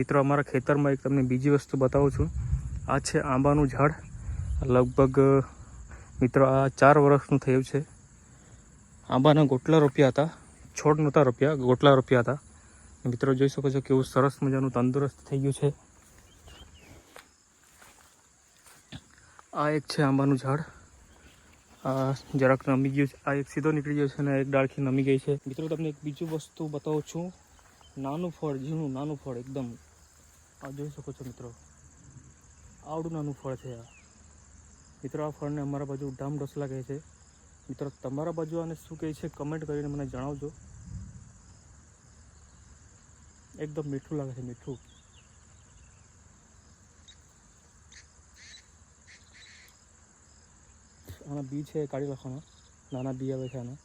મિત્રો અમારા ખેતરમાં એક તમને બીજી વસ્તુ બતાવું છું. આ છે આંબાનું ઝાડ. લગભગ મિત્રો આ 4 વર્ષનું થયું છે. આંબાના ગોટલા રોપ્યા હતા, છોડ નહોતા રોપ્યા, ગોટલા રોપ્યા હતા. મિત્રો જોઈ શકો છો કેવું સરસ મજાનું તંદુરસ્ત થઈ ગયું છે. આ એક છે આંબાનું ઝાડ. આ જરાક નમી ગયું છે, આ એક સીધો નીકળી ગયો છે અને એક ડાળખી નમી ગઈ છે. મિત્રો તમને એક બીજું વસ્તુ બતાવું છું. નાનું ફળ, ઝીણું નાનું ફળ એકદમ. આ જોઈ શકો છો મિત્રો, આવડું નાનું ફળ છે આ. મિત્રો આ ફળને અમારા બાજુ ડામ ડોસલા કહે છે. મિત્રો તમારા બાજુ આને શું કહે છે કમેન્ટ કરીને મને જણાવજો. એકદમ મીઠું લાગે છે, મીઠું. આના બી છે કાઢી નાખવાના, નાના બી આવે છે આના.